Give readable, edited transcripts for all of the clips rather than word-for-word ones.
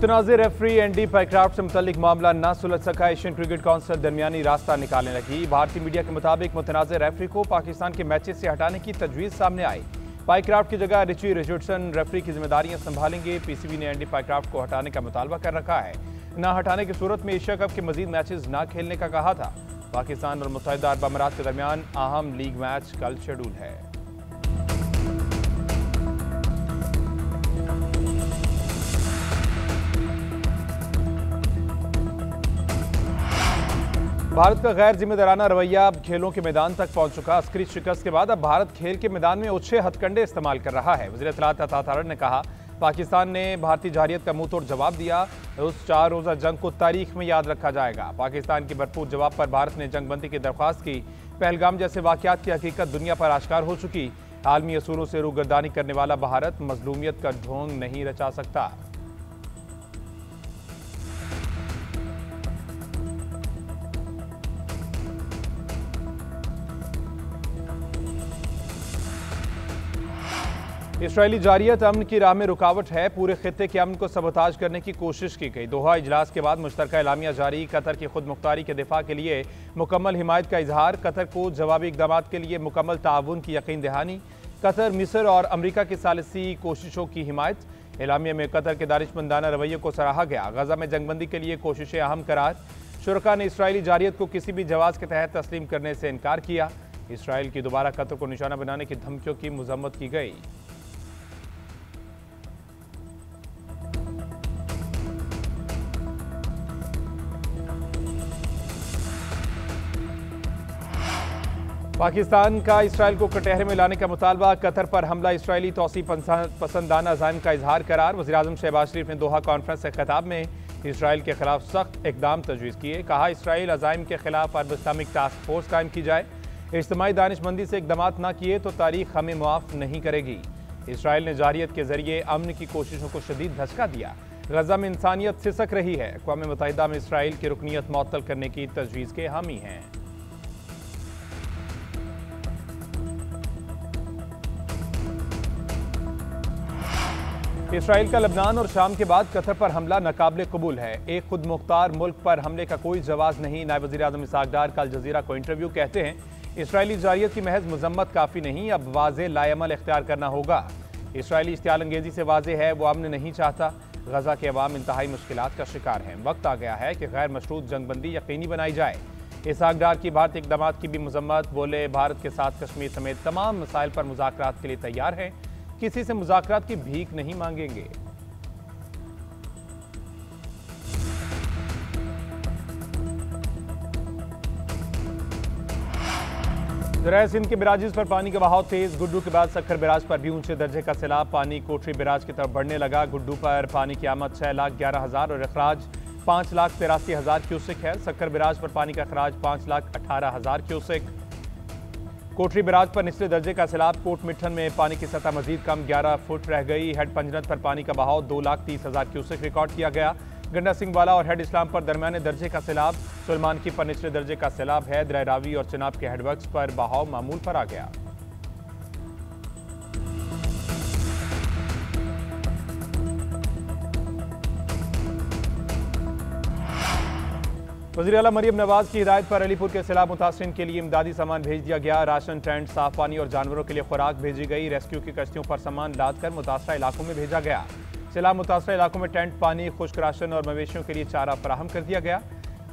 मुतनाज़िर referee Andy Pycroft से मुतल्लिक मामला ना सुलझ सका। एशियन क्रिकेट काउंसिल दरमियानी रास्ता निकालने लगी। भारतीय मीडिया के मुताबिक मुतनाज़िर रेफरी को पाकिस्तान के मैचेस से हटाने की तजवीज़ सामने आई। पाइक्राफ्ट की जगह रिची रिचर्डसन रेफरी की जिम्मेदारियां संभालेंगे। पीसीबी ने एंडी पाइक्राफ्ट को हटाने का मुतालबा कर रखा है। ना हटाने की सूरत में एशिया कप के मजीद मैचेस ना खेलने का कहा था। पाकिस्तान और मुत्तहिदा अरब अमारात के दरमियान अहम लीग मैच कल शेड्यूल है। भारत का गैर जिम्मेदाराना रवैया अब खेलों के मैदान तक पहुंच चुका। अस्करी शिकस्त के बाद अब भारत खेल के मैदान में ओछे हथकंडे इस्तेमाल कर रहा है। वज़ीर इत्तलात अता तारड़ ने कहा, पाकिस्तान ने भारतीय जारियत का मुंह तोड़ जवाब दिया। उस 4 रोज़ा जंग को तारीख में याद रखा जाएगा। पाकिस्तान की भरपूर जवाब पर भारत ने जंगबंदी की दरख्वास्त की। पहलगाम जैसे वाक़यात की हकीकत दुनिया पर आश्कार हो चुकी। आलमी असूलों से रूगर्दानी करने वाला भारत मजलूमियत का ढोंग नहीं रचा सकता। इसराइली जारियत अमन की राह में रुकावट है। पूरे खित्ते के अमन को सबोताज करने की कोशिश की गई। दोहा इजलास के बाद मुश्तरका एलामिया जारी। कतर की खुद मुख्तारी के दिफा के लिए मुकम्मल हिमायत का इजहार। कतर को जवाबी इक़दाम के लिए मुकम्मल ताउन की यकीन दहानी। कतर, मिस्र और अमरीका की सालिसी कोशिशों की हिमायत। एलामिया में कतर के दानिशमंदाना रवैये को सराहा गया। गजा में जंगबंदी के लिए कोशिशें अहम करार। शुरका ने इसराइली जारियत को किसी भी जवाब के तहत तस्लीम करने से इनकार किया। इसराइल की दोबारा कतर को निशाना बनाने की धमकियों की मजम्मत की गई। पाकिस्तान का इसराइल को कटहरे में लाने का मुतालबा। कतर पर हमला इसराइली तौसी पसंदाना अज़ाइम का इजहार करार। वज़ीर-ए-आज़म शहबाज शरीफ ने दोहा कॉन्फ्रेंस से खिताब में इसराइल के खिलाफ सख्त इक़दाम तजवीज़ किए। कहा, इसराइल अज़ाइम के खिलाफ अरब इस्लामिक टास्क फोर्स कायम की जाए। इज्तिमाई दानिशमंदी से इक़दाम न किए तो तारीख हमें मुआफ़ नहीं करेगी। इसराइल ने जारियत के जरिए अमन की कोशिशों को शदीद धचका दिया। गजा में इंसानियत सिसक रही है। अक़वाम मुत्तहिदा में इसराइल की रुकनीत मुअत्तल करने की तजवीज़ के हामी हैं। इसराइल का लबनान और शाम के बाद कतर पर हमला नाकाबिले कबूल है। एक खुद मुख्तार मुल्क पर हमले का कोई जवाब नहीं। नायब वज़ीर-ए-आज़म इसहाक डार कल जज़ीरा को इंटरव्यू कहते हैं, इसराइली जारियत की महज मजम्मत काफ़ी नहीं, अब वाज़े लाएमल इख्तियार करना होगा। इसराइली इश्तियाल अंगेजी से वाज़े है वो अमन नहीं चाहता। गजा के अवाम इंतहाई मुश्किलात का शिकार हैं। वक्त आ गया है कि गैर मशरूत जंगबंदी यकीनी बनाई जाए। इसहाक डार की भारतीय इक़दाम की भी मजम्मत। बोले, भारत के साथ कश्मीर समेत तमाम मसाइल पर मुज़ाकरात के लिए तैयार हैं। किसी से मुज़ाकरात की भीख नहीं मांगेंगे। दरिया सिंध के बराजिस पर पानी का बहाव तेज। गुड्डू के बाद सक्खर बराज पर भी ऊंचे दर्जे का सैलाब। पानी कोठरी बराज की तरफ बढ़ने लगा। गुड्डू पर पानी की आमद 6,11,000 और अखराज 5,83,000 क्यूसेक है। सक्खर बराज पर पानी का अखराज 5,18,000 क्यूसेक। कोठरी बराज पर निचले दर्जे का सैलाब। कोट मिठन में पानी की सतह मजीद कम 11 फुट रह गई। हेड पंजनत पर पानी का बहाव 2,30,000 क्यूसेक रिकॉर्ड किया गया। गंडा सिंह वाला और हेड इस्लाम पर दरमियाने दर्जे का सैलाब। सुलेमान की पर निचले दर्जे का सैलाब है। दरिया रावी और चिनाब के हेडवर्क्स पर बहाव मामूल पर आ गया। वज़ीर आला मरियम नवाज की हिदायत पर अलीपुर के सैलाब मुतासरीन के लिए इमदादी सामान भेज दिया गया। राशन, टेंट, साफ पानी और जानवरों के लिए खुराक भेजी गई। रेस्क्यू की कश्तियों पर सामान लाद कर मुतासरा इलाकों में भेजा गया। सैलाब मुतासरा इलाकों में टेंट, पानी, खुश्क राशन और मवेशियों के लिए चारा फराहम कर दिया गया।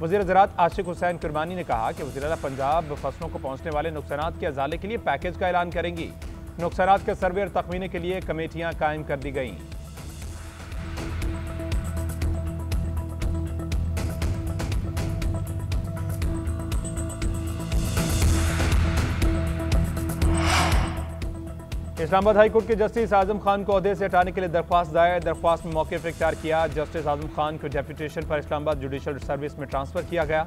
वज़ीर ज़राअत आशिक हुसैन कुरबानी ने कहा कि वज़ीर आला पंजाब फसलों को पहुँचने वाले नुकसानात के अजाले के लिए पैकेज का ऐलान करेंगी। नुकसानात के सर्वे और तखमीने के लिए कमेटियाँ कायम कर दी गई। इस्लामाबाद हाईकोर्ट के जस्टिस आजम खान को ओहदे से हटाने के लिए दरख्वास्त दायर। दरख्वास्त में मौक़िफ़ इख्तियार किया। जस्टिस आजम खान को डेप्यूटेशन पर इस्लामाबाद जुडिशल सर्विस में ट्रांसफ़र किया गया।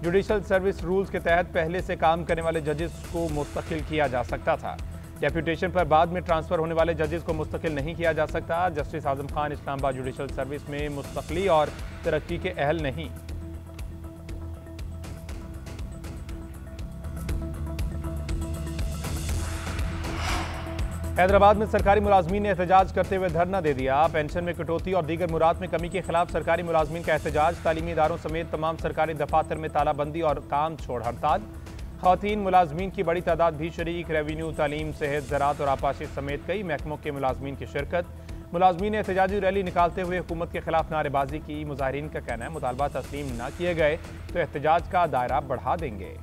जुडिशल सर्विस रूल्स के तहत पहले से काम करने वाले जजेस को मुस्तकिल किया जा सकता था। डेप्यूटेशन पर बाद में ट्रांसफ़र होने वाले जजेस को मुस्तकिल नहीं किया जा सकता। Justice Azam Khan Islamabad judicial service में मुस्तकिली और तरक्की के अहल नहीं। हैदराबाद में सरकारी मुलाजमीन ने एहतजाज करते हुए धरना दे दिया। पेंशन में कटौती और दीगर मुराद में कमी के खिलाफ सरकारी मुलाजमीन का एहतजाज। तालीमी इदारों समेत तमाम सरकारी दफातर में तालाबंदी और काम छोड़ हड़ताल। खवातीन मुलाजमीन की बड़ी तादाद भी शरीक। रेवेन्यू, तालीम, सेहत, ज़राअत और आपाशी समेत कई महकमों के मुलाजमीन की शिरकत। मुलाजमीन ने एहतजाजी रैली निकालते हुए हुकूमत के खिलाफ नारेबाजी की। मुजाहिरीन का कहना है मुतालबा तस्लीम न किए गए तो एहतजाज का दायरा बढ़ा देंगे।